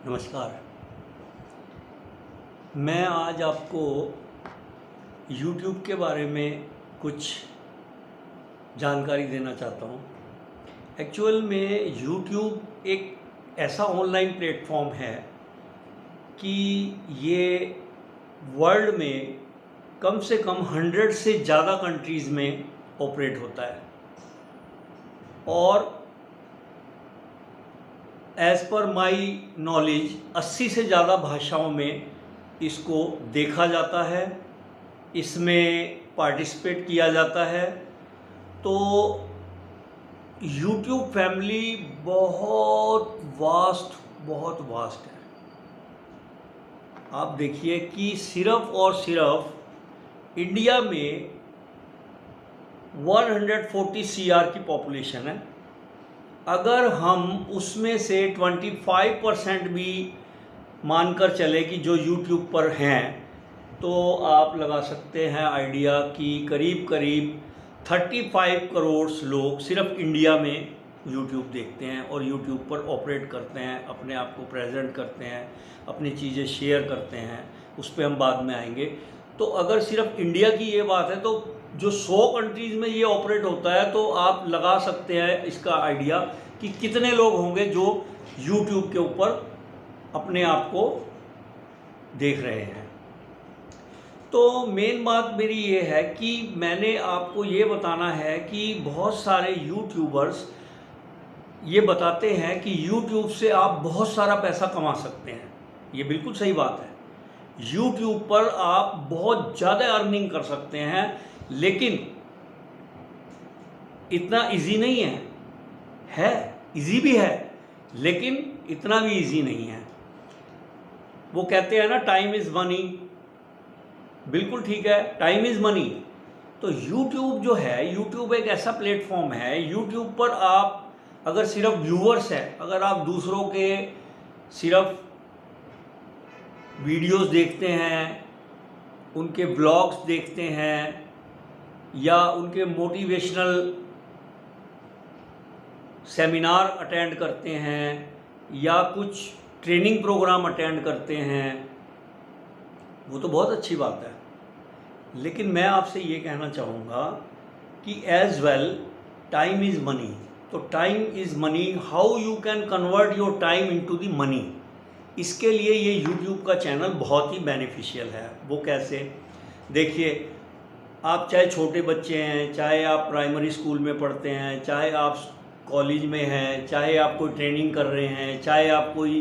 नमस्कार। मैं आज आपको YouTube के बारे में कुछ जानकारी देना चाहता हूँ। एक्चुअल में YouTube एक ऐसा ऑनलाइन प्लेटफॉर्म है कि ये वर्ल्ड में कम से कम 100 से ज़्यादा कंट्रीज़ में ऑपरेट होता है और एज़ पर माई नॉलेज 80 से ज़्यादा भाषाओं में इसको देखा जाता है, इसमें पार्टिसिपेट किया जाता है। तो YouTube फैमिली बहुत वास्ट है। आप देखिए कि सिर्फ और सिर्फ इंडिया में 140 CR की पॉपुलेशन है। अगर हम उसमें से 25% भी मानकर चले कि जो YouTube पर हैं, तो आप लगा सकते हैं आइडिया कि करीब करीब 35 करोड़ लोग सिर्फ इंडिया में YouTube देखते हैं और YouTube पर ऑपरेट करते हैं, अपने आप को प्रेजेंट करते हैं, अपनी चीज़ें शेयर करते हैं। उस पर हम बाद में आएंगे। तो अगर सिर्फ इंडिया की ये बात है तो जो 100 कंट्रीज़ में ये ऑपरेट होता है, तो आप लगा सकते हैं इसका आइडिया कि कितने लोग होंगे जो YouTube के ऊपर अपने आप को देख रहे हैं। तो मेन बात मेरी ये है कि मैंने आपको ये बताना है कि बहुत सारे यूट्यूबर्स ये बताते हैं कि YouTube से आप बहुत सारा पैसा कमा सकते हैं। ये बिल्कुल सही बात है। YouTube पर आप बहुत ज़्यादा अर्निंग कर सकते हैं, लेकिन इतना इजी नहीं है इजी भी है, लेकिन इतना भी इजी नहीं है। वो कहते हैं ना, टाइम इज़ मनी। बिल्कुल ठीक है, टाइम इज़ मनी। तो YouTube जो है, YouTube एक ऐसा प्लेटफॉर्म है। YouTube पर आप अगर सिर्फ व्यूअर्स हैं, अगर आप दूसरों के सिर्फ वीडियोस देखते हैं, उनके ब्लॉग्स देखते हैं या उनके मोटिवेशनल सेमिनार अटेंड करते हैं या कुछ ट्रेनिंग प्रोग्राम अटेंड करते हैं, वो तो बहुत अच्छी बात है। लेकिन मैं आपसे ये कहना चाहूँगा कि as well time is money. तो time is money, how you can convert your time into the money, इसके लिए ये YouTube का चैनल बहुत ही बेनिफिशियल है। वो कैसे? देखिए, आप चाहे छोटे बच्चे हैं, चाहे आप प्राइमरी स्कूल में पढ़ते हैं, चाहे आप कॉलेज में हैं, चाहे आप कोई ट्रेनिंग कर रहे हैं, चाहे आप कोई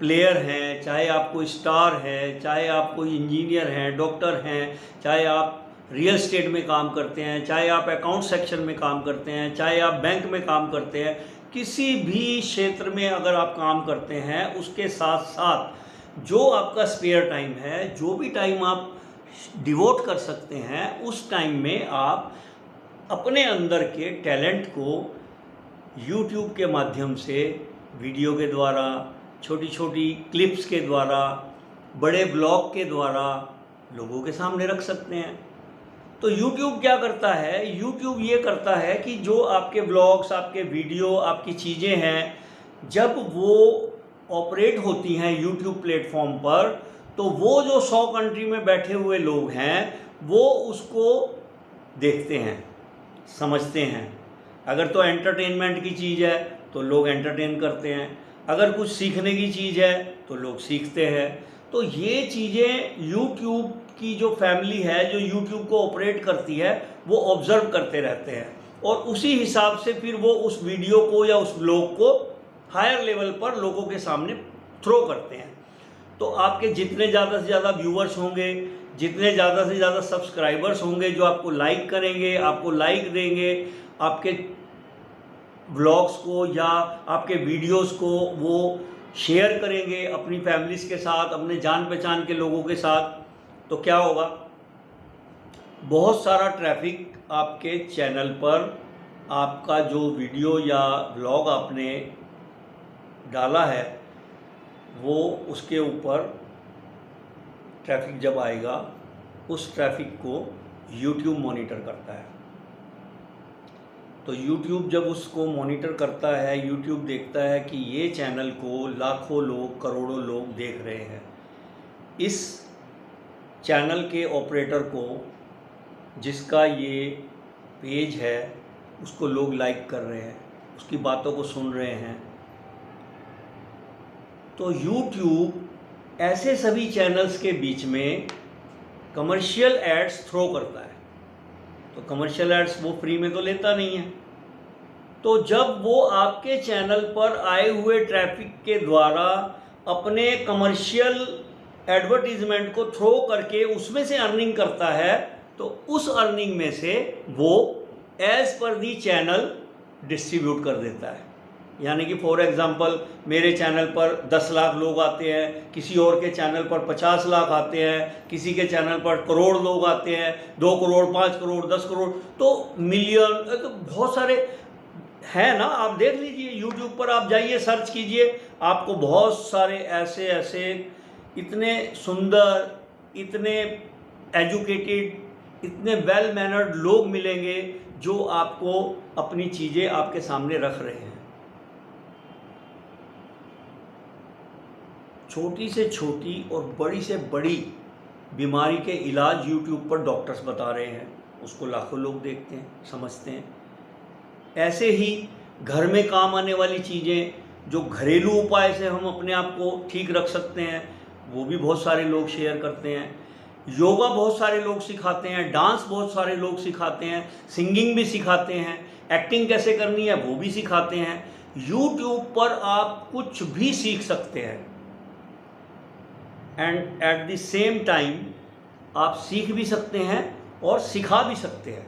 प्लेयर हैं, चाहे आप कोई स्टार हैं, चाहे आप कोई इंजीनियर हैं, डॉक्टर हैं, चाहे आप रियल एस्टेट में काम करते हैं, चाहे आप अकाउंट सेक्शन में काम करते हैं, चाहे आप बैंक में काम करते हैं, किसी भी क्षेत्र में अगर आप काम करते हैं, उसके साथ साथ जो आपका स्पेयर टाइम है, जो भी टाइम आप डिवोट कर सकते हैं, उस टाइम में आप अपने अंदर के टैलेंट को YouTube के माध्यम से, वीडियो के द्वारा, छोटी छोटी क्लिप्स के द्वारा, बड़े ब्लॉग के द्वारा लोगों के सामने रख सकते हैं। तो YouTube क्या करता है? YouTube ये करता है कि जो आपके ब्लॉग्स, आपके वीडियो, आपकी चीज़ें हैं, जब वो ऑपरेट होती हैं YouTube प्लेटफॉर्म पर, तो वो जो 100 कंट्री में बैठे हुए लोग हैं, वो उसको देखते हैं, समझते हैं। अगर तो एंटरटेनमेंट की चीज़ है तो लोग एंटरटेन करते हैं, अगर कुछ सीखने की चीज़ है तो लोग सीखते हैं। तो ये चीज़ें YouTube की जो फैमिली है, जो YouTube को ऑपरेट करती है, वो ऑब्जर्व करते रहते हैं और उसी हिसाब से फिर वो उस वीडियो को या उस ब्लॉग को हायर लेवल पर लोगों के सामने थ्रो करते हैं। तो आपके जितने ज़्यादा से ज़्यादा व्यूअर्स होंगे, जितने ज़्यादा से ज़्यादा सब्सक्राइबर्स होंगे जो आपको लाइक करेंगे, आपको लाइक देंगे, आपके ब्लॉग्स को या आपके वीडियोस को वो शेयर करेंगे अपनी फैमिलीज के साथ, अपने जान पहचान के लोगों के साथ, तो क्या होगा? बहुत सारा ट्रैफिक आपके चैनल पर, आपका जो वीडियो या ब्लॉग आपने डाला है, वो उसके ऊपर ट्रैफिक जब आएगा, उस ट्रैफिक को YouTube मॉनिटर करता है। तो YouTube जब उसको मॉनिटर करता है, YouTube देखता है कि ये चैनल को लाखों लोग, करोड़ों लोग देख रहे हैं, इस चैनल के ऑपरेटर को, जिसका ये पेज है, उसको लोग लाइक कर रहे हैं, उसकी बातों को सुन रहे हैं, तो YouTube ऐसे सभी चैनल्स के बीच में कमर्शियल एड्स थ्रो करता है। तो कमर्शियल एड्स वो फ्री में तो लेता नहीं है, तो जब वो आपके चैनल पर आए हुए ट्रैफिक के द्वारा अपने कमर्शियल एडवर्टीजमेंट को थ्रो करके उसमें से अर्निंग करता है, तो उस अर्निंग में से वो एज पर दी चैनल डिस्ट्रीब्यूट कर देता है। यानी कि फॉर एग्जांपल मेरे चैनल पर 10 लाख लोग आते हैं, किसी और के चैनल पर 50 लाख आते हैं, किसी के चैनल पर करोड़ लोग आते हैं, 2 करोड़, 5 करोड़, 10 करोड़, तो मिलियन, तो बहुत सारे है ना। आप देख लीजिए, यूट्यूब पर आप जाइए, सर्च कीजिए, आपको बहुत सारे ऐसे ऐसे इतने सुंदर, इतने एजुकेटेड, इतने वेल मैनर्ड लोग मिलेंगे जो आपको अपनी चीज़ें आपके सामने रख रहे हैं। छोटी से छोटी और बड़ी से बड़ी बीमारी के इलाज यूट्यूब पर डॉक्टर्स बता रहे हैं, उसको लाखों लोग देखते हैं, समझते हैं। ऐसे ही घर में काम आने वाली चीज़ें, जो घरेलू उपाय से हम अपने आप को ठीक रख सकते हैं, वो भी बहुत सारे लोग शेयर करते हैं। योगा बहुत सारे लोग सिखाते हैं, डांस बहुत सारे लोग सिखाते हैं, सिंगिंग भी सिखाते हैं, एक्टिंग कैसे करनी है वो भी सिखाते हैं। यूट्यूब पर आप कुछ भी सीख सकते हैं, and at the same time आप सीख भी सकते हैं और सिखा भी सकते हैं।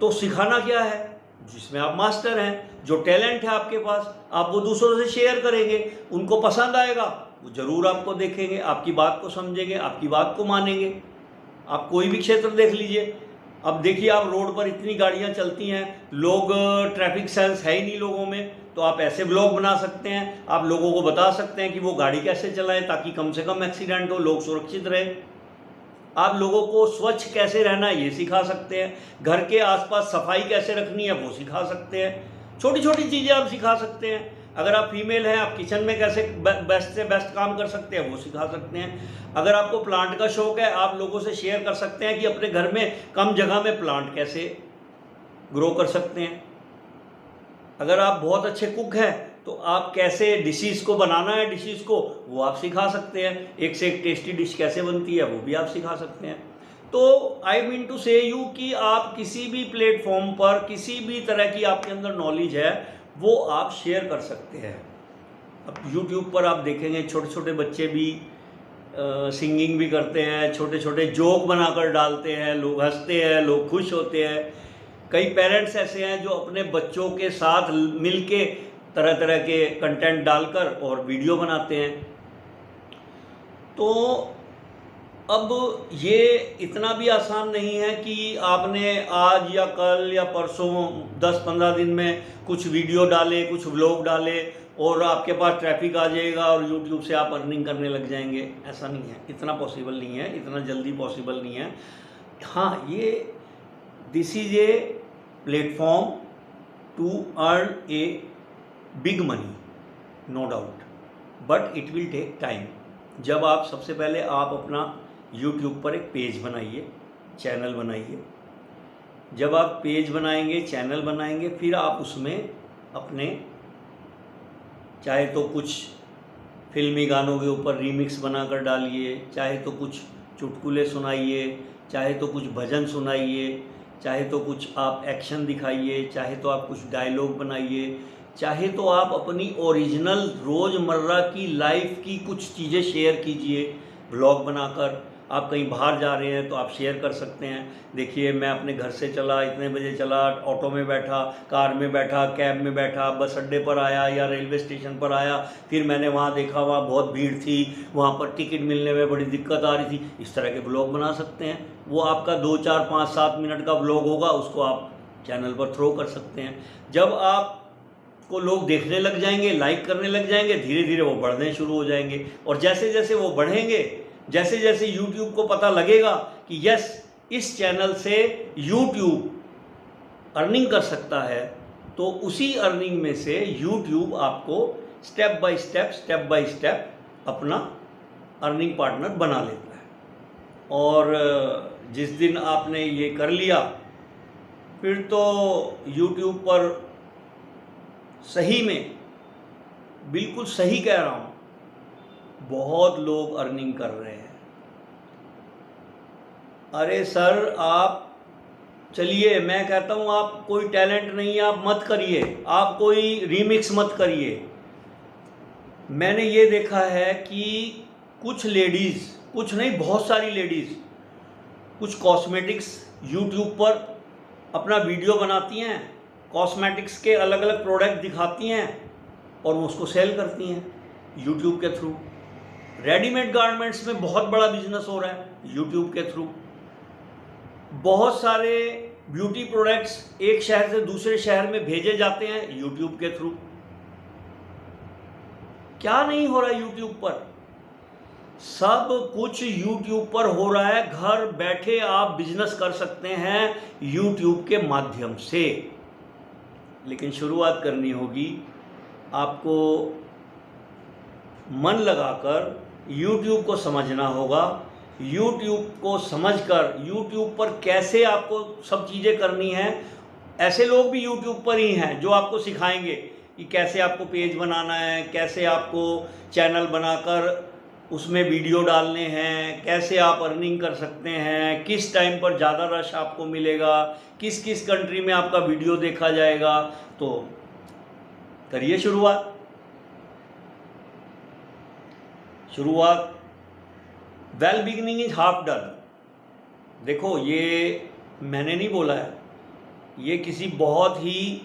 तो सिखाना क्या है? जिसमें आप मास्टर हैं, जो टैलेंट है आपके पास, आप वो दूसरों से शेयर करेंगे, उनको पसंद आएगा, वो ज़रूर आपको देखेंगे, आपकी बात को समझेंगे, आपकी बात को मानेंगे। आप कोई भी क्षेत्र देख लीजिए, अब देखिए आप रोड पर इतनी गाड़ियां चलती हैं, लोग, ट्रैफिक सेंस है ही नहीं लोगों में, तो आप ऐसे ब्लॉग बना सकते हैं, आप लोगों को बता सकते हैं कि वो गाड़ी कैसे चलाएं ताकि कम से कम एक्सीडेंट हो, लोग सुरक्षित रहें। आप लोगों को स्वच्छ कैसे रहना है ये सिखा सकते हैं, घर के आसपास सफाई कैसे रखनी है वो सिखा सकते हैं, छोटी छोटी चीज़ें आप सिखा सकते हैं। अगर आप फीमेल हैं, आप किचन में कैसे बेस्ट से बेस्ट काम कर सकते हैं वो सिखा सकते हैं। अगर आपको प्लांट का शौक है, आप लोगों से शेयर कर सकते हैं कि अपने घर में कम जगह में प्लांट कैसे ग्रो कर सकते हैं। अगर आप बहुत अच्छे कुक हैं तो आप कैसे डिशेस को बनाना है, डिशेस को वो आप सिखा सकते हैं, एक से एक टेस्टी डिश कैसे बनती है वो भी आप सिखा सकते हैं। तो आई मीन टू से यू कि आप किसी भी प्लेटफॉर्म पर किसी भी तरह की आपके अंदर नॉलेज है वो आप शेयर कर सकते हैं। अब यूट्यूब पर आप देखेंगे छोटे छोटे बच्चे भी सिंगिंग भी करते हैं, छोटे छोटे जोक बनाकर डालते हैं, लोग हंसते हैं, लोग खुश होते हैं। कई पेरेंट्स ऐसे हैं जो अपने बच्चों के साथ मिलके तरह तरह के कंटेंट डालकर और वीडियो बनाते हैं। तो अब ये इतना भी आसान नहीं है कि आपने आज या कल या परसों 10-15 दिन में कुछ वीडियो डाले, कुछ व्लॉग डाले और आपके पास ट्रैफिक आ जाएगा और यूट्यूब से आप अर्निंग करने लग जाएंगे। ऐसा नहीं है, इतना पॉसिबल नहीं है, इतना जल्दी पॉसिबल नहीं है। हाँ, ये this is a platform to earn a big money, no doubt, but it will take time. जब आप सबसे पहले आप अपना YouTube पर एक पेज बनाइए, चैनल बनाइए। जब आप पेज बनाएंगे, चैनल बनाएंगे, फिर आप उसमें अपने चाहे तो कुछ फिल्मी गानों के ऊपर रीमिक्स बनाकर डालिए, चाहे तो कुछ चुटकुले सुनाइए, चाहे तो कुछ भजन सुनाइए, चाहे तो कुछ आप एक्शन दिखाइए, चाहे तो आप कुछ डायलॉग बनाइए, चाहे तो आप अपनी ओरिजिनल रोज़मर्रा की लाइफ की कुछ चीज़ें शेयर कीजिए ब्लॉग बनाकर। आप कहीं बाहर जा रहे हैं तो आप शेयर कर सकते हैं, देखिए मैं अपने घर से चला, इतने बजे चला, ऑटो में बैठा, कार में बैठा, कैब में बैठा, बस अड्डे पर आया या रेलवे स्टेशन पर आया, फिर मैंने वहाँ देखा वहाँ बहुत भीड़ थी, वहाँ पर टिकट मिलने में बड़ी दिक्कत आ रही थी। इस तरह के ब्लॉग बना सकते हैं। वो आपका 2, 4, 5, 7 मिनट का ब्लॉग होगा, उसको आप चैनल पर थ्रो कर सकते हैं। जब आप को लोग देखने लग जाएंगे, लाइक करने लग जाएंगे, धीरे धीरे वो बढ़ने शुरू हो जाएंगे। और जैसे जैसे वो बढ़ेंगे, जैसे जैसे YouTube को पता लगेगा कि यस, इस चैनल से YouTube अर्निंग कर सकता है, तो उसी अर्निंग में से यूट्यूब आपको स्टेप बाय स्टेप अपना अर्निंग पार्टनर बना लेता है। और जिस दिन आपने ये कर लिया, फिर तो यूट्यूब पर सही में, बिल्कुल सही कह रहा हूँ, बहुत लोग अर्निंग कर रहे हैं। अरे सर, आप चलिए, मैं कहता हूँ आप कोई टैलेंट नहीं है, आप मत करिए, आप कोई रीमिक्स मत करिए। मैंने ये देखा है कि कुछ लेडीज़, कुछ नहीं बहुत सारी लेडीज़, कुछ कॉस्मेटिक्स यूट्यूब पर अपना वीडियो बनाती हैं, कॉस्मेटिक्स के अलग अलग प्रोडक्ट दिखाती हैं और वो उसको सेल करती हैं यूट्यूब के थ्रू। रेडीमेड गारमेंट्स में बहुत बड़ा बिजनेस हो रहा है यूट्यूब के थ्रू। बहुत सारे ब्यूटी प्रोडक्ट्स एक शहर से दूसरे शहर में भेजे जाते हैं यूट्यूब के थ्रू। क्या नहीं हो रहा है यूट्यूब पर? सब कुछ यूट्यूब पर हो रहा है। घर बैठे आप बिजनेस कर सकते हैं यूट्यूब के माध्यम से। लेकिन शुरुआत करनी होगी, आपको मन लगाकर यूट्यूब को समझना होगा। यूट्यूब को समझकर यूट्यूब पर कैसे आपको सब चीज़ें करनी हैं। ऐसे लोग भी यूट्यूब पर ही हैं जो आपको सिखाएंगे कि कैसे आपको पेज बनाना है, कैसे आपको चैनल बनाकर उसमें वीडियो डालने हैं, कैसे आप अर्निंग कर सकते हैं, किस टाइम पर ज़्यादा रश आपको मिलेगा, किस किस कंट्री में आपका वीडियो देखा जाएगा। तो करिए शुरुआत। Well beginning is half done. देखो, ये मैंने नहीं बोला है, ये किसी बहुत ही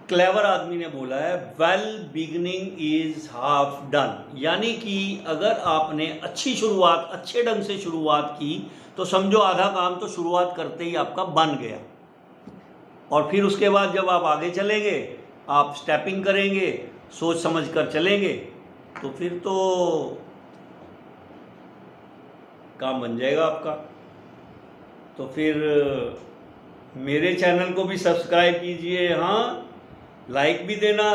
क्लेवर आदमी ने बोला है। Well beginning is half done, यानी कि अगर आपने अच्छी शुरुआत, अच्छे ढंग से शुरुआत की, तो समझो आधा काम तो शुरुआत करते ही आपका बन गया। और फिर उसके बाद जब आप आगे चलेंगे, आप स्टेपिंग करेंगे, सोच समझ कर चलेंगे, तो फिर तो काम बन जाएगा आपका। तो फिर मेरे चैनल को भी सब्सक्राइब कीजिए, हाँ, लाइक भी देना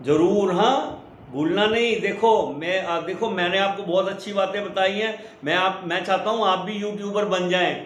ज़रूर, हाँ, भूलना नहीं। देखो मैंने आपको बहुत अच्छी बातें बताई हैं। मैं चाहता हूँ आप भी यूट्यूबर बन जाएं।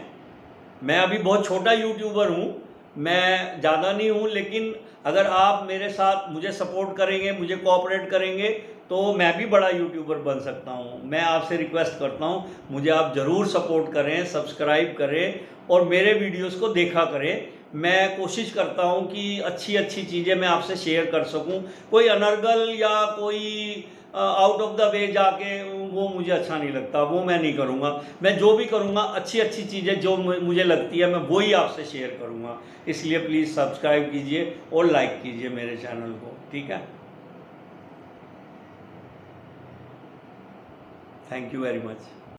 मैं अभी बहुत छोटा यूट्यूबर हूँ, मैं ज़्यादा नहीं हूँ, लेकिन अगर आप मेरे साथ मुझे सपोर्ट करेंगे, मुझे कोऑपरेट करेंगे, तो मैं भी बड़ा यूट्यूबर बन सकता हूँ। मैं आपसे रिक्वेस्ट करता हूँ, मुझे आप ज़रूर सपोर्ट करें, सब्सक्राइब करें और मेरे वीडियोस को देखा करें। मैं कोशिश करता हूँ कि अच्छी अच्छी चीज़ें मैं आपसे शेयर कर सकूँ। कोई अनर्गल या कोई आउट ऑफ द वे जाके, वो मुझे अच्छा नहीं लगता, वो मैं नहीं करूँगा। मैं जो भी करूँगा, अच्छी अच्छी चीज़ें जो मुझे लगती है, मैं वही आपसे शेयर करूँगा। इसलिए प्लीज़ सब्सक्राइब कीजिए और लाइक कीजिए मेरे चैनल को, ठीक है? Thank you very much.